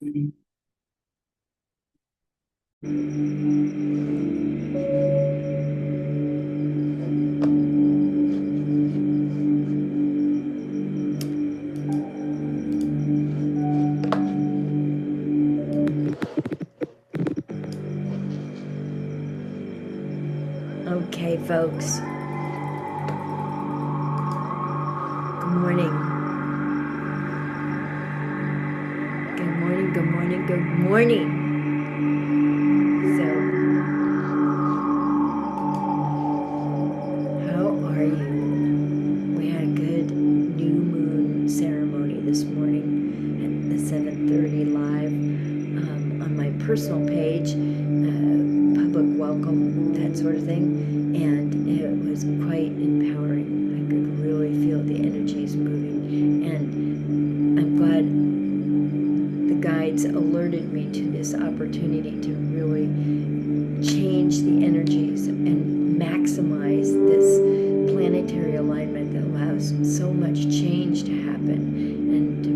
Okay, folks. Good morning. Good morning, good morning, good morning. So, how are you? We had a good new moon ceremony this morning at the 7:30 live on my personal page, public welcome, that sort of thing. And it was quite empowering. I could really feel the energies moving. And I'm glad the guides alerted me to this opportunity to really change the energies and maximize this planetary alignment that allows so much change to happen and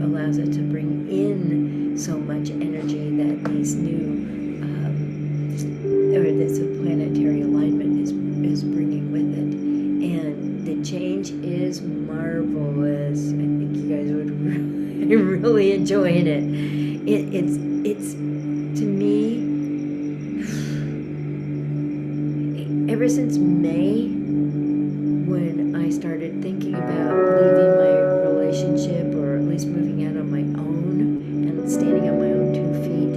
allows it to bring in so much energy that these new or this planetary alignment is bringing with it. And the change is marvelous. I think you guys would really enjoying it. It's to me, ever since May, when I started thinking about leaving my relationship, or at least moving out on my own and standing on my own 2 feet,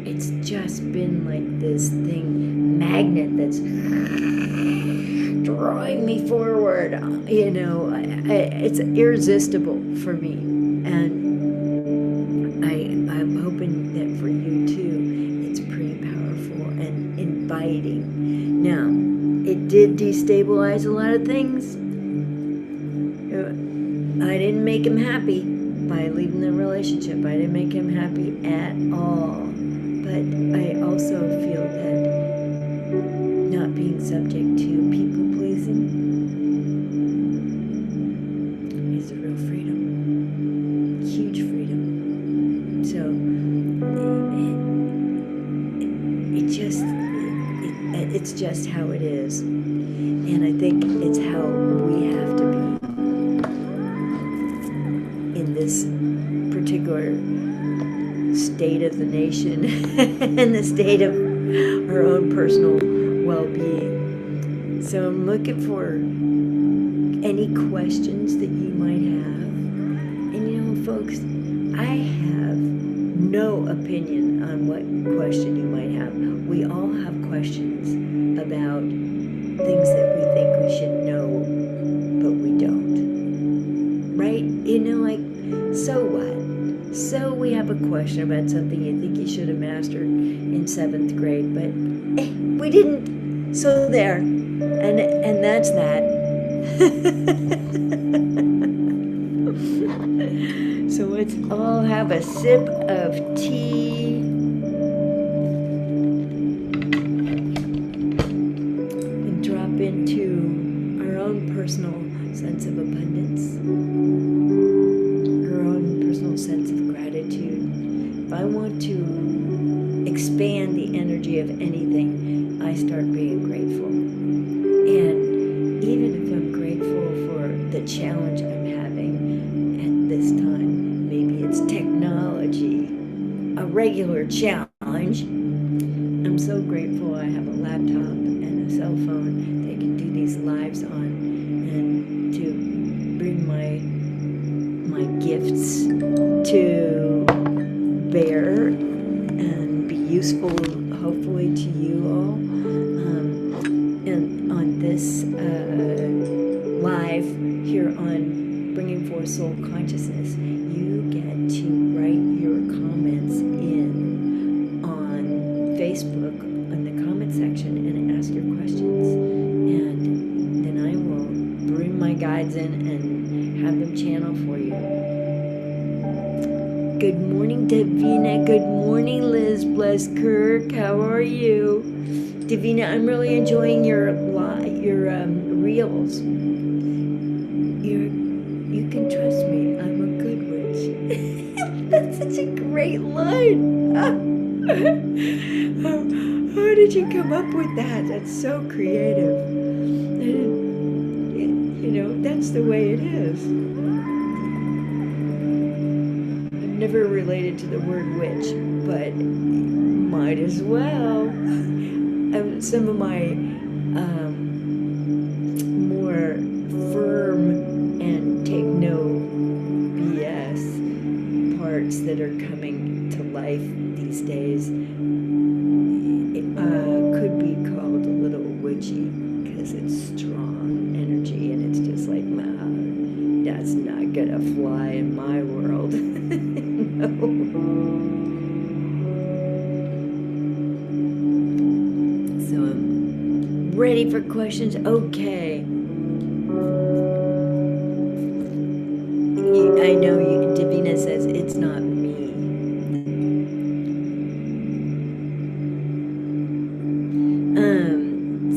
it's just been like this thing, magnet that's drawing me forward. You know, it's irresistible for me, and I'm hoping that for you too. It's pretty powerful and inviting. Now, it did destabilize a lot of things. I didn't make him happy by leaving the relationship. I didn't make him happy at all. But I also feel that not being subject to people pleasing is a real freedom. Huge freedom. So it's just how it is. And I think it's how we have to be in this particular state of the nation and the state of our own personal well-being. So I'm looking for any questions that you might have. And you know, folks, I have no opinion on what question you might have. We all have questions about things that we think we should know, but we don't. Right? You know, like, so what? So we have a question about something you think you should have mastered in 7th grade, but we didn't. So there. And that's that. So let's all have a sip of tea. And drop into our own personal sense of abundance. Our own personal sense of gratitude. If I want to expand the energy of anything, I start being grateful. And even if I'm grateful for the challenge I'm having at this time, maybe it's technology, a regular challenge. I'm so grateful I have a laptop and a cell phone that I can do these lives on, and to bring my gifts to bear and be useful, hopefully, to you all. And on this live here on Bringing Forth Soul Consciousness, you get to write your comments in on Facebook in the comment section and ask your questions. And then I will bring my guides in and have them channel for you. Good morning, Davina. Good morning, Liz Bleskirk. How are you? Davina, I'm really enjoying your reels. You can trust me. I'm a good witch. such a great line. How did you come up with that? That's so creative. And, you know, that's the way it is. I've never related to the word witch, but might as well. Some of my more firm and take no BS parts that are coming to life these days could be called a little witchy because it's strong energy and it's just like, nah, that's not gonna fly in my world. No. So I'm ready for questions. Okay. I know you, Davina says it's not me.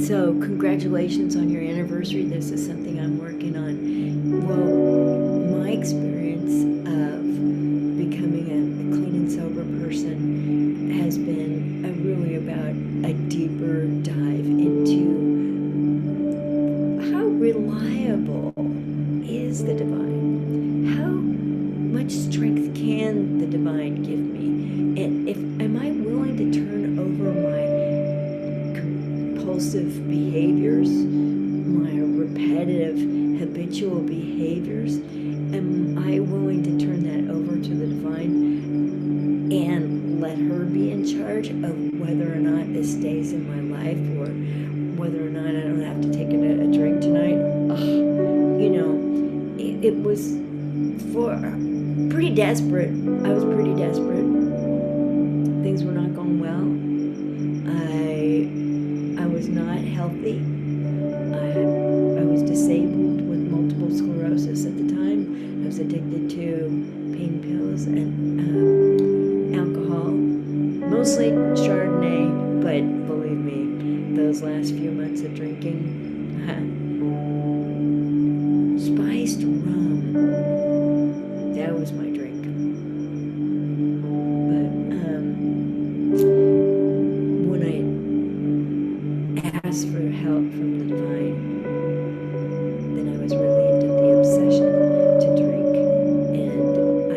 So congratulations on your anniversary. This is something I'm working on. Well, my experience of becoming a clean and sober person has been really about a deeper dive into how reliable is the divine. How much strength can the divine give me? And am I willing to turn over my compulsive behaviors, my repetitive habitual behaviors? Am I willing to turn that over to the divine and let her be in charge of whether or not this stays in my life, or whether or not I don't have to take a drink tonight? You know, it was pretty desperate. I was pretty desperate. Things were not going well. I was not healthy. I was disabled with multiple sclerosis at the time. I was addicted to pain pills and alcohol, mostly Chardonnay, but believe me, those last few months of drinking, spiced rum, that was my drink. But when I asked for help from the divine, then I was really into the obsession to drink, and I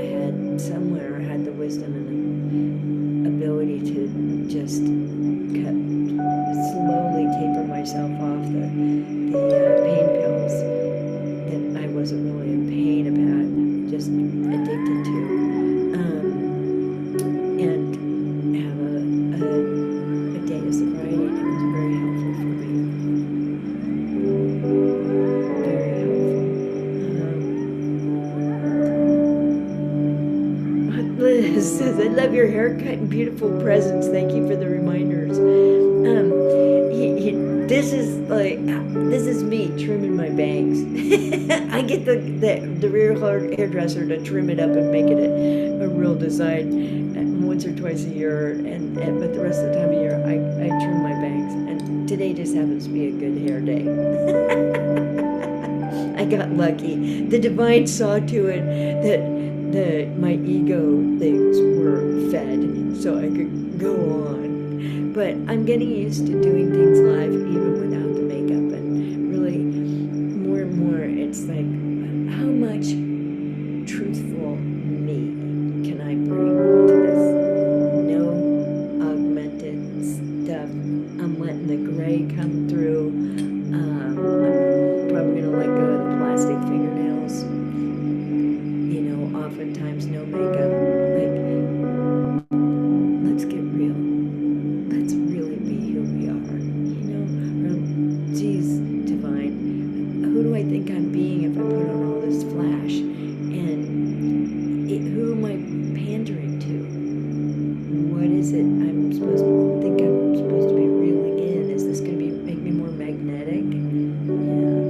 had the wisdom and the ability to just slowly taper myself off the pain pills that I wasn't really in pain about, just addicted to, and have a day of sobriety, and it was very helpful for me. Very helpful. Liz says, I love your haircut and beautiful presents. Thank you for the reminders. This is me trimming my bangs. I get the rear hairdresser to trim it up and make it a real design once or twice a year, but the rest of the time of year I trim my bangs. And today just happens to be a good hair day. I got lucky. The divine saw to it that my ego things were fed, so I could go on. But I'm getting used to doing things live even without the makeup, and really more and more it's like, how much truthful me can I bring to this? No augmented stuff. I'm letting the gray come through. I'm probably going to let go of the plastic fingernails. You know, oftentimes no makeup. Like, let's get real. Let's really be who we are, you know? Or, geez, divine, who do I think I'm being if I put on all this flash? And who am I pandering to? What is it I'm supposed to be reeling in? Is this going to make me more magnetic? Yeah.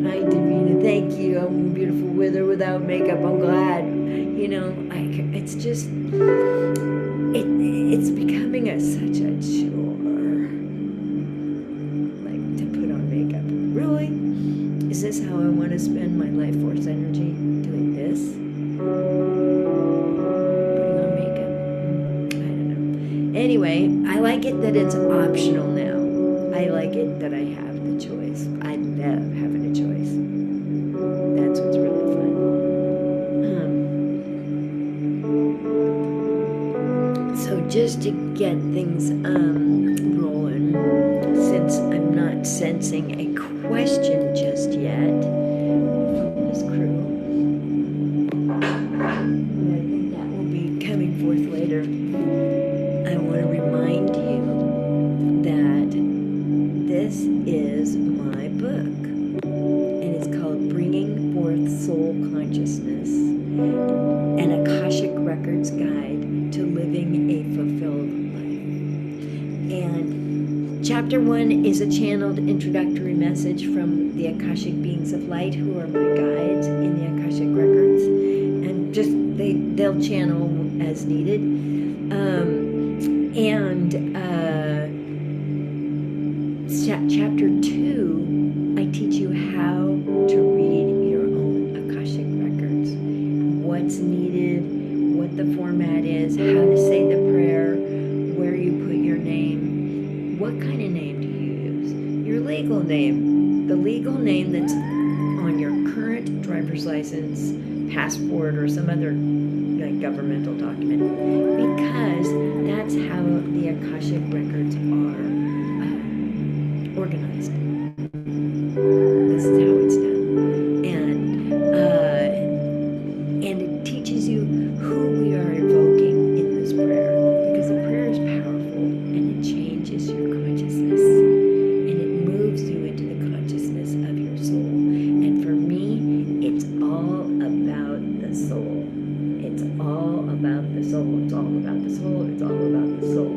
Hi, Davina. Thank you. I'm beautiful with or without makeup. I'm glad. You know, it's just... It's becoming such a chore, like, to put on makeup. Really? Is this how I want to spend my life force energy? Doing this? anyway, I like it that it's optional now. I like it that I have the choice. I love having a choice. That's what's really fun. So just to get things rolling, since I'm not sensing a question just yet from this crew, I think that will be coming forth later. I want to remind you that this is my book, and it's called Bringing Forth Soul Consciousness, an Akashic Records Guide to Living a Fulfilled Life. And Chapter 1 is a channeled introductory message from the Akashic Beings of Light, who are my guides in the Akashic Records, and just they'll channel as needed. Chapter 2, I teach you how to read your own Akashic Records, what's needed, what the format is, how to say the prayer, where you put your name, what kind of name do you use, your legal name, the legal name that's on your current driver's license, passport, or some other governmental document, because that's how the Akashic Records are organized. This is how it's done. And it teaches you who we are invoking in this prayer, because the prayer is powerful and it changes your consciousness and it moves you into the consciousness of your soul. And for me, it's all about the soul. It's all about the soul. It's all about the soul. It's all about the soul.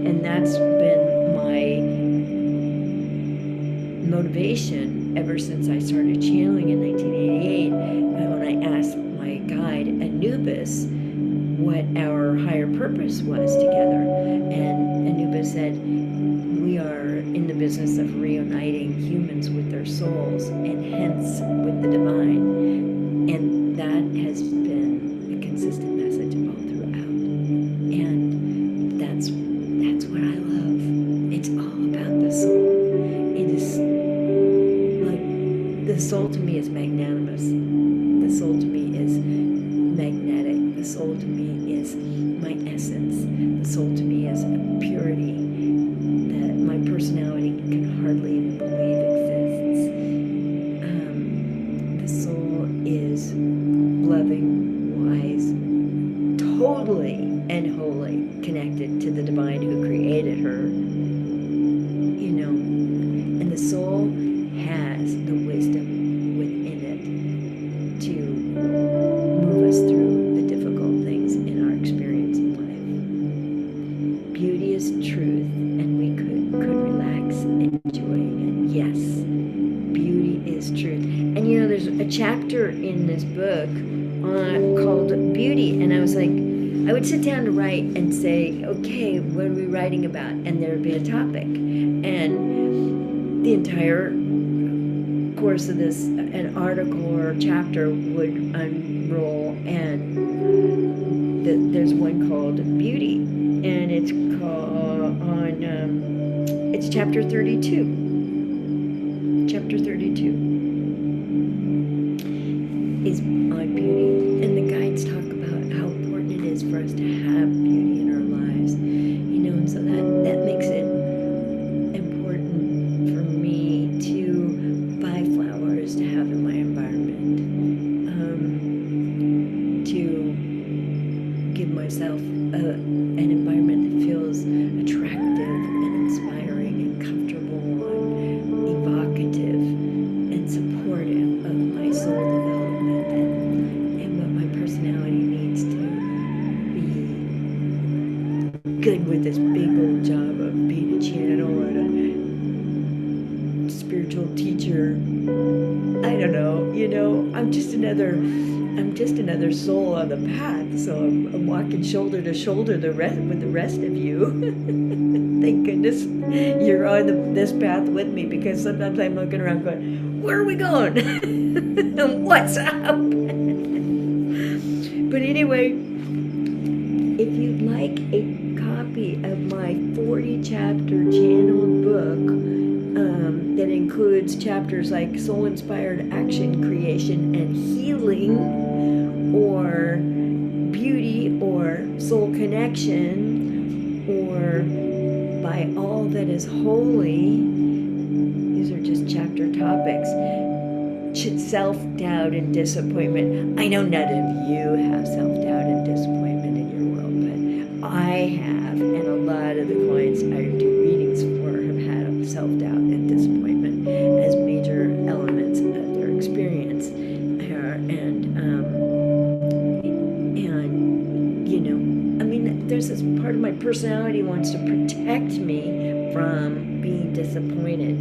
And that's been my motivation ever since I started channeling in 1988, when I asked my guide Anubis what our higher purpose was together. And Anubis said, we are in the business of reuniting humans with their souls, and hence with the divine. And that has been a consistent message all throughout. And that's what I love. It's all about the soul. It is like, the soul to me is magnanimous. The soul to me is magnetic. The soul to me is my essence. The soul to me is purity that my personality can hardly believe exists. The soul is loving, wise, totally and wholly connected to the divine who created her. And the soul has the wisdom within it to move us through the difficult things in our experience in life. Beauty is truth, and we could relax enjoying it. Yes, beauty is truth. And there's a chapter in this book called Beauty, and I was like, I would sit down to write and say, okay, what are we writing about? And there would be a topic. And the entire course of this, an article or chapter would unroll, and there's one called Beauty, and it's called it's chapter 32. Chapter 32 is on beauty, and the guides talk about how important it is for us to have beauty in our lives, and so that makes it important for me to buy flowers to have in my environment, to give myself an environment that feels attractive and inspiring and comfortable and evocative and supportive of my soul development and what my personality needs to be good with this big old job of being a channel and a spiritual teacher. I don't know, I'm just another soul on the path, so I'm walking shoulder to shoulder with the rest of you. Thank goodness you're on this path with me, because sometimes I'm looking around going, where are we going? What's up? But anyway, if you'd like a copy reference chapters like soul-inspired action, creation, and healing, or beauty, or soul connection, or by all that is holy. These are just chapter topics. Self-doubt and disappointment. I know none of you have self-doubt and disappointment in your world, but I have, and a lot of the clients I do readings for have had self-doubt and disappointment as major elements of their experience. There's this part of my personality wants to protect me from being disappointed.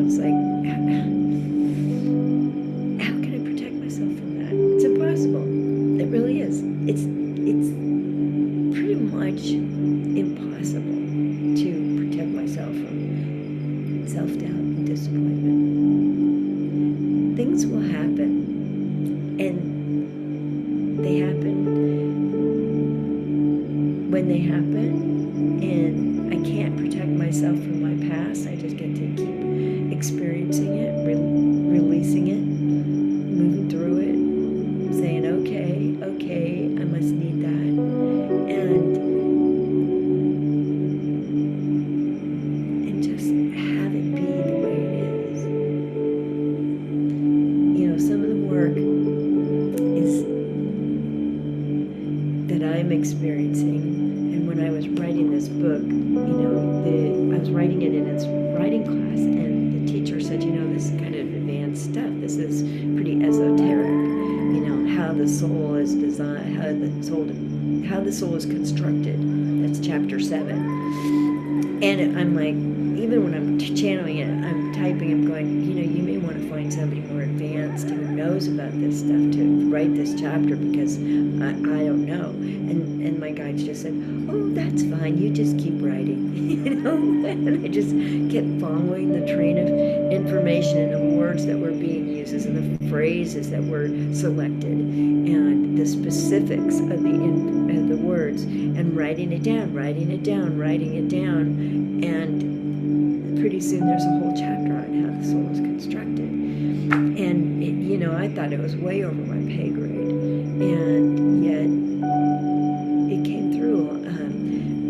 It's like, how can I protect myself from that? It's impossible. It really is. It's pretty much impossible to protect myself from self-doubt and disappointment. Things will happen, and they happen when they happen, and I can't protect myself from my past. I just get to keep experiencing it, releasing it, moving through it, saying, okay, I must need that, and just have it be the way it is. Some of the work is that I'm experiencing. When I was writing this book, I was writing it in its writing class, and the teacher said, this is kind of advanced stuff. This is pretty esoteric. How the soul is designed, how the soul is constructed. That's chapter 7. And I'm like, even when I'm channeling it, I'm typing, I'm going, you may want to find somebody more advanced who knows about this stuff to write this chapter, because I don't know. And my guides just said, oh, that's fine, you just keep writing. And I just kept following the train of information and the words that were being used and the phrases that were selected and the specifics of the words, and writing it down, and pretty soon there's a whole chapter on how the soul is constructed. And I thought it was way over my pay grade, and yet it came through.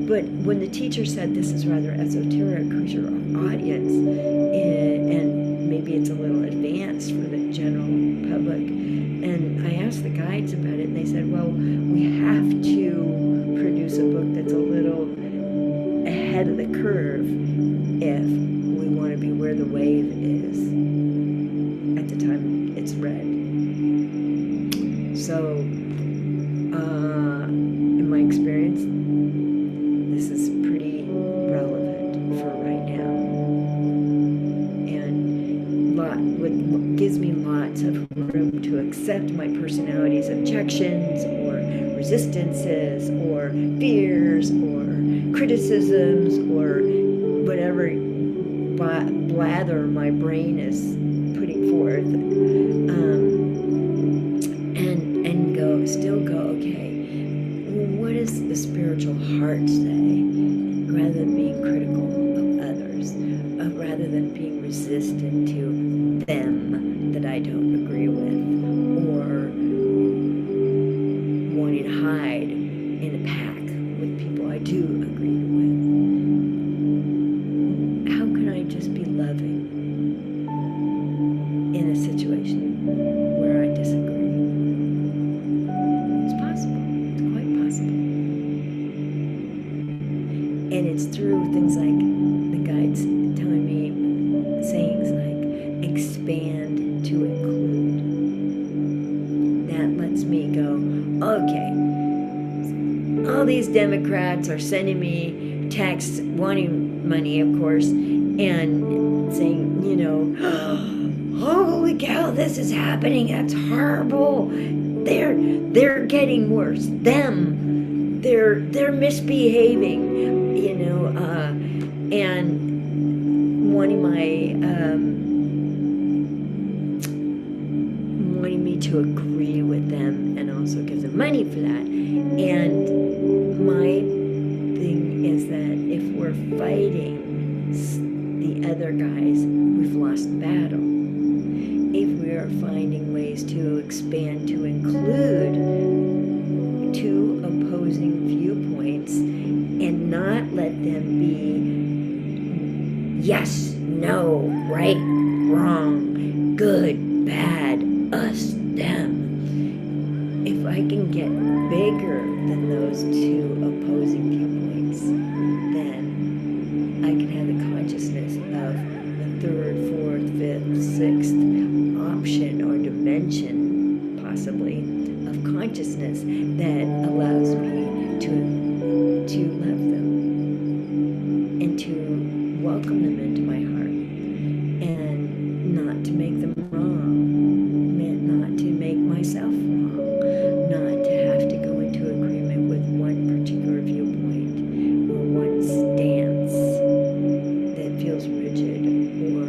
But when the teacher said this is rather esoteric, who's your audience, and maybe it's a little advanced for the general public, and I asked the guides about it, and they said, well, we have to produce a book that's a little ahead of the curve if we want to be where the wave is at the time it's read. So, in my experience, this is pretty relevant for right now, and gives me lots of room to accept my personality's objections or resistances or fears or criticisms or whatever blather my brain is putting forth, and still go, okay, what does the spiritual heart say, rather than being critical of others, rather than being resistant to them that I don't agree with, or wanting to hide in a pack with people I do agree with. How can I just be loving in a situation where I disagree? It's possible. It's quite possible. And it's through things like the guides telling me sayings like expand to include. That lets me go, okay, all these Democrats are sending me texts wanting money, of course, and saying, holy cow, this is happening, that's horrible, they're getting worse, they're misbehaving, and wanting me to agree with them and also give them money for that. And my thing is that if we're fighting the other guys, we we've lost the battle. If we are finding ways to expand to include two opposing viewpoints and not let them be yes, no, right, wrong, good, bad, us, them. If I can get bigger than those two opposing viewpoints, then I can have the consciousness of the third, fourth, fifth, sixth option or dimension, possibly, of consciousness that allows me to love them and to welcome them into my heart and not to make them wrong, not to make myself wrong, not to have to go into agreement with one particular viewpoint or one stance that feels rigid or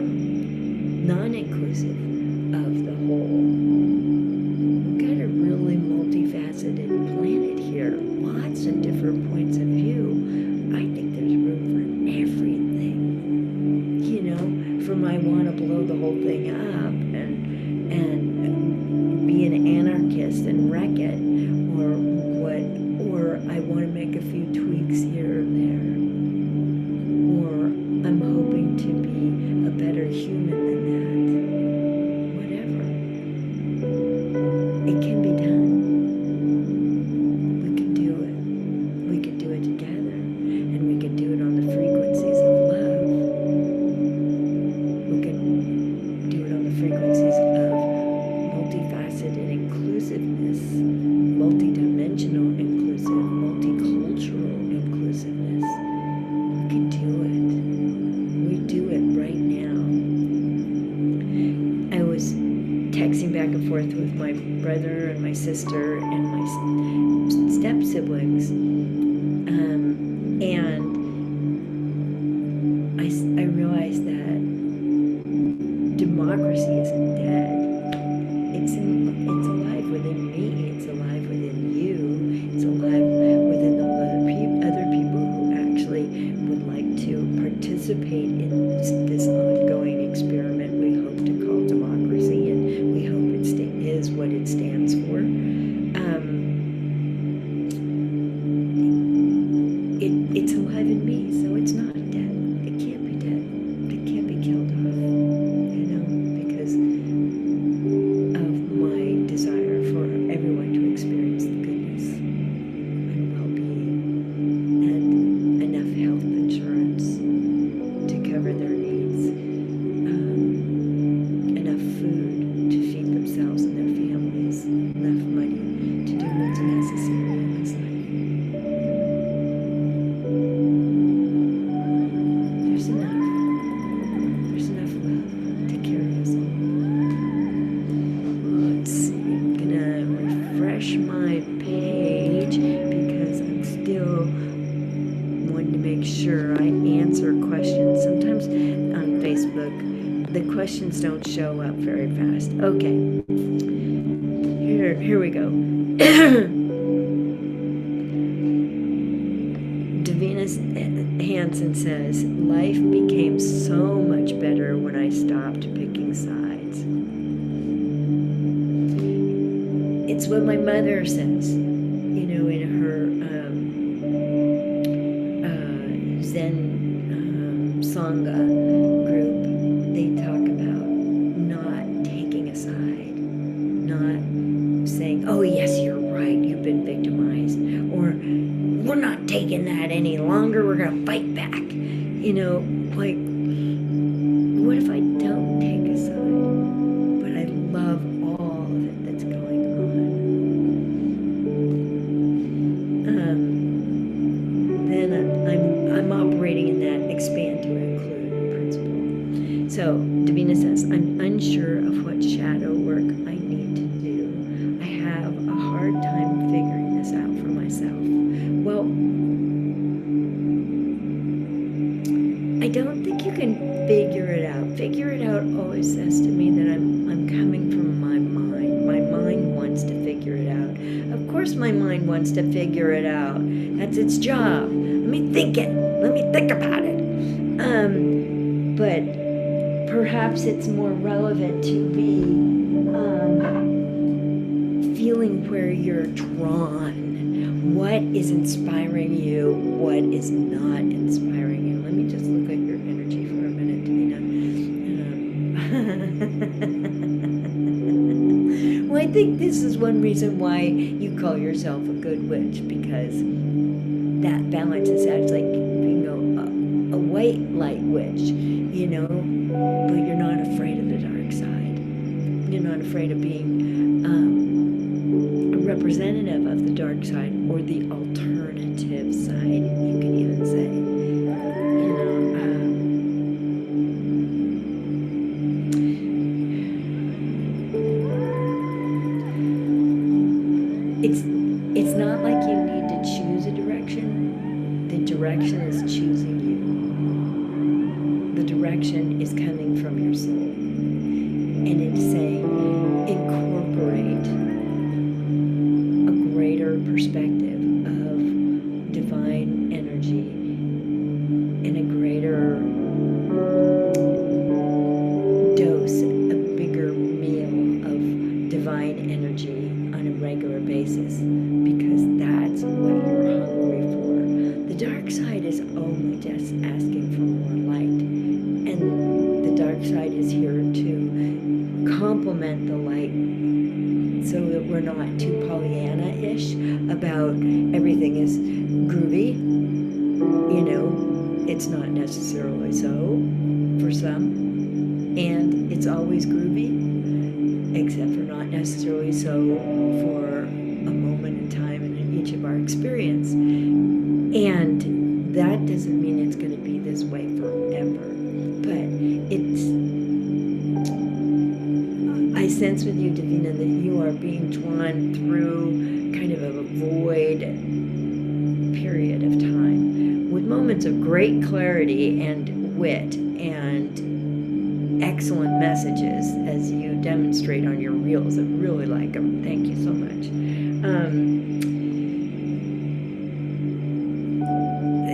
non-inclusive of the whole. We've got a really multifaceted planet here, lots of different points of view. I think there's room for everything. You know, from I want to blow the whole thing up and be an anarchist and wreck it, or I want to make a few tweaks here and there, or I'm hoping to be a better human than that. Whatever. It can be done. We can do it. We can do it together, and we can do it on the frequencies of love. We can do it on the frequencies of multifaceted inclusiveness, multidimensional inclusive, multicultural inclusiveness. We can do it. We do it right now. I was texting back and forth with my brother and my sister and my step siblings, and I realized that democracy isn't dead. It's alive within me. It's alive within you. It's alive within the other people who actually would like to participate in this ongoing experiment we hope to call democracy, and we hope it is what it stands for. It's alive in me, so it's not dead. It can't be dead. It can't be killed off, because of my desire for everyone to experience the goodness and well-being and enough health insurance to cover their needs, enough food to feed themselves and their families, enough money to do what's necessary in this life. There's enough love to carry us all. Let's see, I'm gonna refresh my page because I'm still wanting to make sure I answer questions. Sometimes on Facebook, the questions don't show up very fast. Okay, here we go. Davina Hansen says, life became so much better when I stopped picking sides. It's what my mother says, in her Zen Sangha group. They talk about not taking a side, not saying, oh yes, you're right, you've been victimized, or we're not taking that any longer, we're going to fight back. Like, what if I don't take a side, but I love all of it that's going on? Then I'm operating in that expand to include principle. So Davina says, I'm unsure of what shadow work I need to do. I have a hard time figuring this out for myself. Well, I don't think you can figure it out. Figure it out always says to me that I'm coming from my mind. My mind wants to figure it out. Of course my mind wants to figure it out. That's its job. Let me think about it. But perhaps it's more relevant to be feeling where you're drawn. What is inspiring you? What is not inspiring you? Let me just look at your energy for a minute, Davina. Well, I think this is one reason why you call yourself a good witch, because that balance is actually like being a white light witch, you know, but you're not afraid of the dark side. You're not afraid of being a representative of the dark side, or the alternative side, you could even say. You know, it's not like you need to choose a direction. The direction is choosing you. The direction is coming from your soul, and it's saying incorporate a greater perspective of divine energy and a greater dose, a bigger meal of divine energy on a regular basis, because that's what you're hungry for. The dark side is only just asking for more light, and the dark side is here to complement the light, so that we're not too Pollyanna-ish about everything is groovy. You know, it's not necessarily so for some, and it's always groovy, except for not necessarily so for a moment in time in each of our experience. And that doesn't mean it's going to be this way forever, but I sense with you, Davina, that you are being drawn through kind of a void period of time, with moments of great clarity and wit and excellent messages, as you demonstrate on your reels. I really like them. Thank you so much.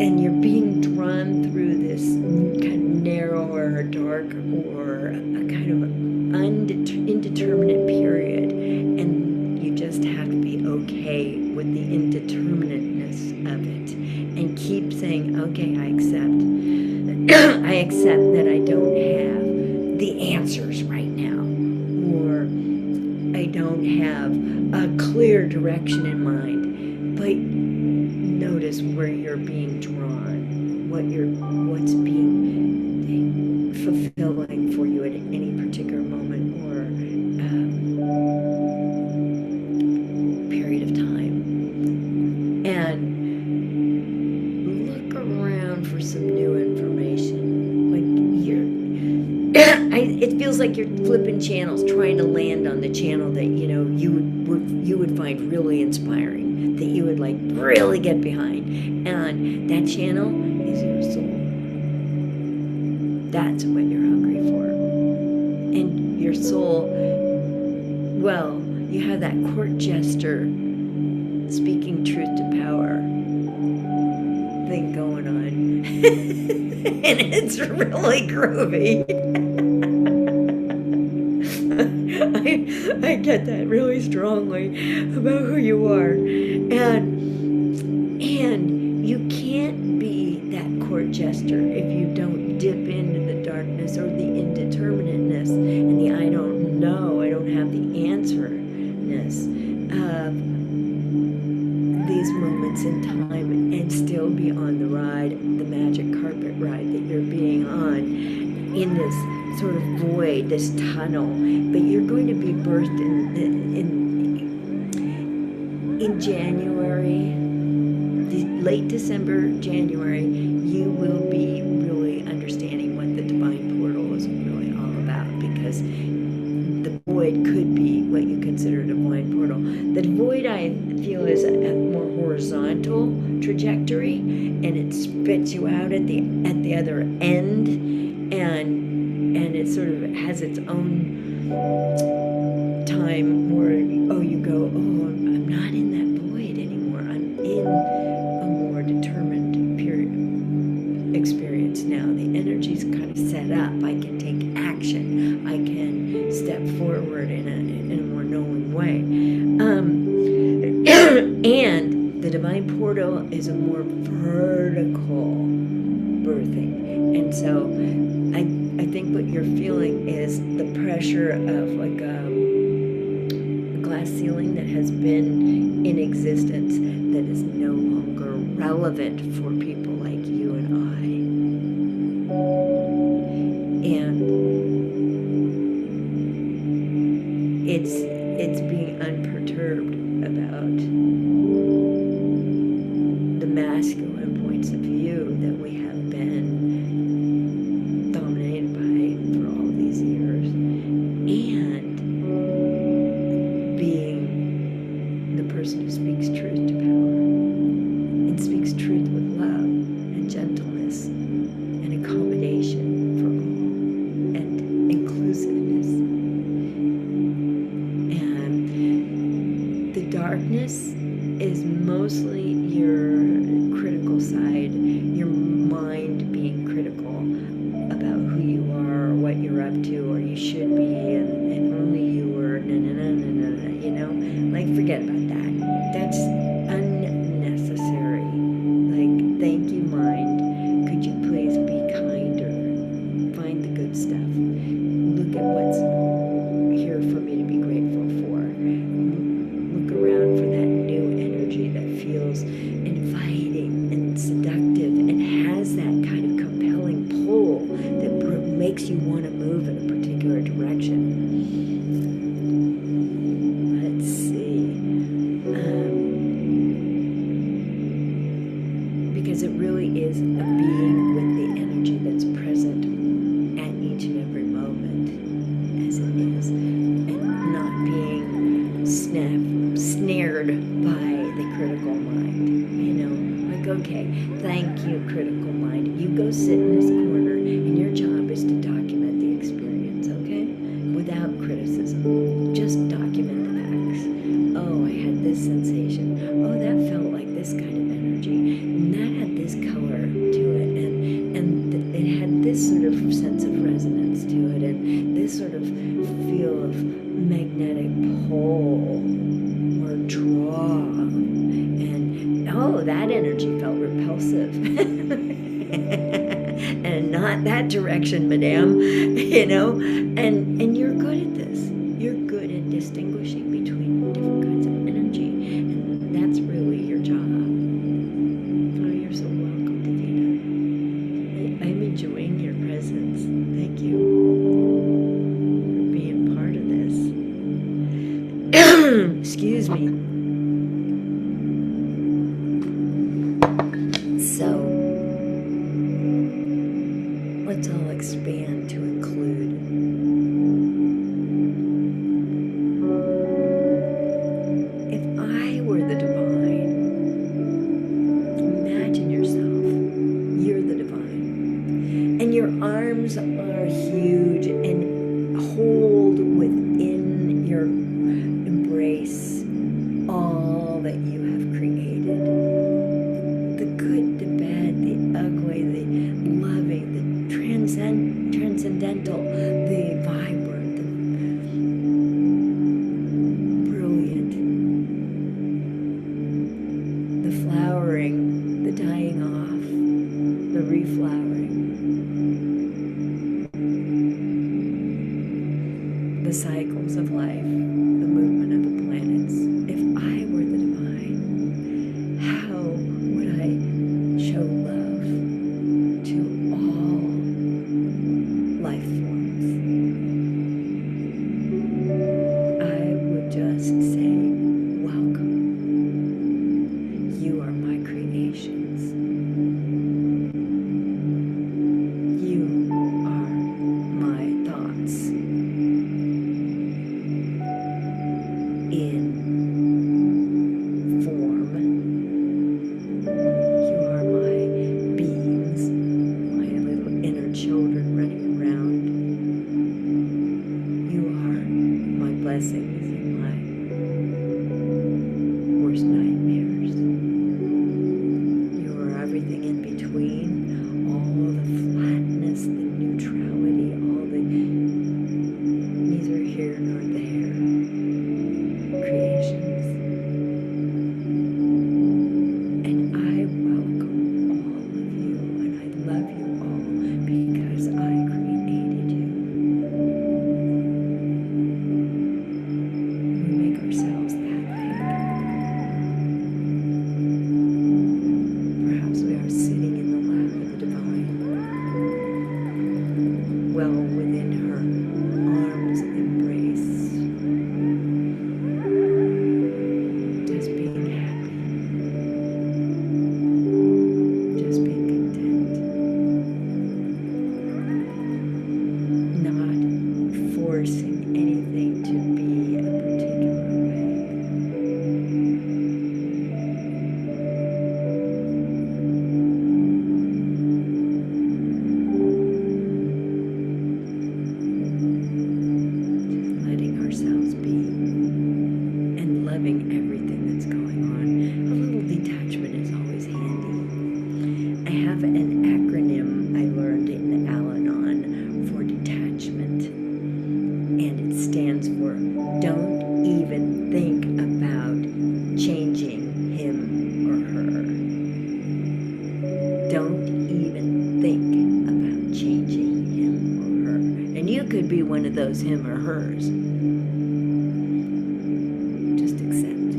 And you're being drawn through this kind of narrower, dark, or a kind of indeterminate period, and you just have to be okay with the indeterminateness of it, and keep saying, okay, I accept that I don't have the answers right now, or I don't have a clear direction in mind. But notice where you're being drawn, what's being fulfilling for you at any particular moment or period of time, and look around for some new information. Like it feels like you're flipping channels, trying to land on the channel that you would find really inspiring, that you would like really get behind, and that channel is your soul. That's what you're hungry for. And your soul, well, you have that court jester speaking truth to power thing going on. And it's really groovy. I get that really strongly about who you are. And you can't be that court jester if you don't dip into the darkness or the indeterminateness and the I don't know, I don't have the answer-ness of these moments in time, and still be on the ride, the magic carpet ride that you're being on in this sort of void, this tunnel. But you're going to be birthed in January, late December, January. You will be really understanding what the divine portal is really all about, because the void could be what you consider a divine portal. The void, I feel, is a more horizontal trajectory, and it spits you out at the other end, and it sort of has its own time where you go, I'm not in that void anymore. I'm in a more determined period experience now. The energy's kind of set up. I can take action way. And the divine portal is a more vertical birthing. And so I think what you're feeling is the pressure of like a glass ceiling that has been in existence that is no longer relevant for people like you and I. And it's being unperturbed about the masculine points of view that we have been dominated by for all these years, and being the person who speaks truth to power and speaks truth with love and gentleness and accommodation for all and inclusiveness. And the darkness is mostly your critical side, your mind being critical about who you are or what you're up to or you should be, and only you were you know, like forget about that. That's unnecessary. Like, thank you, mind. Could you please be kinder? Find the good stuff. Look at what's here for me to be grateful for. Look around for that new energy that feels inviting and seductive and has that kind of compelling pull that makes you want to move in a particular direction. Let's see. Because it really is a being with the energy that's present at each and every moment as it is, and not being snared by the critical mind. You know, like, okay, thank you, critical mind. You go sit in this corner, and your job is to document the experience, okay? Without criticism. Just document the facts. Oh, I had this sensation. Oh, that felt like this kind of energy. And that had this color to it. And it had this sort of sense of resonance to it. And this sort of feel of magnetic pull or draw. And, oh, that energy felt repulsive. And not that direction, madame, you know, and you're good at this. You're good at distinguishing between different kinds of energy, and that's really your job. Oh, you're so welcome, Davina. I'm enjoying your presence. Thank you for being part of this. Excuse me. So, let's all expand to include. If I were the divine, imagine yourself, you're the divine, and your arms are huge and hold within your embrace all that you have created. The good, the bad, the ugly, the loving, the transcendental, the vibrant, the brilliant, the flowering, the dying off, the reflowering, the cycles of life, the movement of the planets. If I were the divine, how would I show love to all life forms? I would just say, welcome. You are my creations. loving everything that's going on. A little detachment is always handy. I have an acronym I learned in Al-Anon for detachment, and it stands for don't even think about changing him or her. Don't even think about changing him or her. And you could be one of those him or hers. Just accept.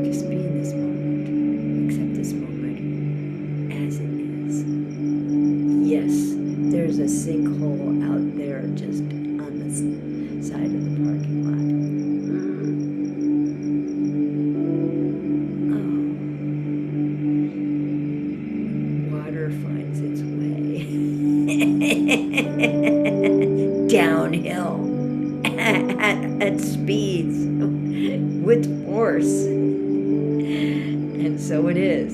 Just be in this moment. Accept this moment as it is. Yes, there's a sinkhole out there just on the side of the parking lot. Water finds its way downhill at speeds with force, and so it is.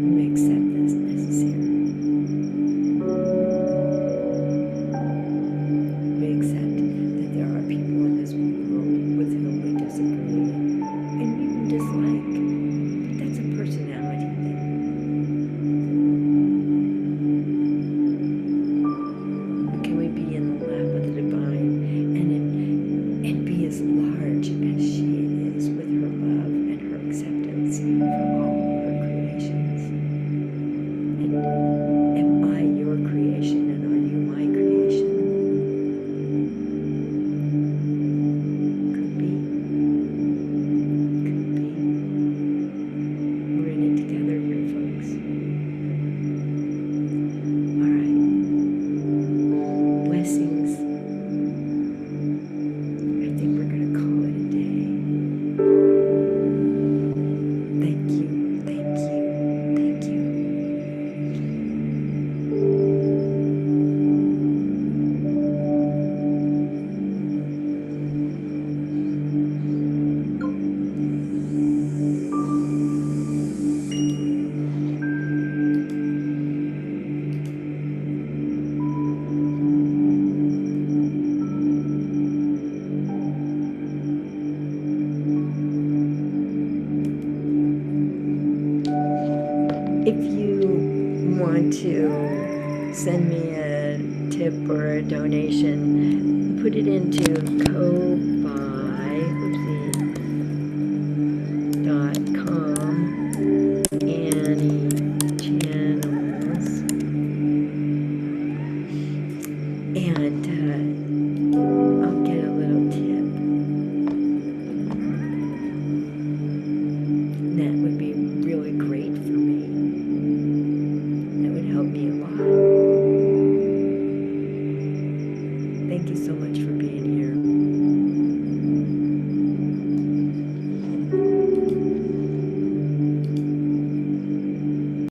We accept this necessary. We accept that there are people in this world with whom we disagree and even dislike. That's a personality thing. But can we be in the lap of the divine and be as large as she is with her love and her acceptance for all her creations? And am I your creation and are you my creation? Could be. Could be. We're in it together here, folks. All right. Blessings. I think we're going to call it a day. Thank you. Thank you. Thank you. If you want to send me a tip or a donation, put it into ko-fi.com Annie Channels, and I'll get a little tip. And that would be really great for me. That would help me a lot. Thank you so much for being here.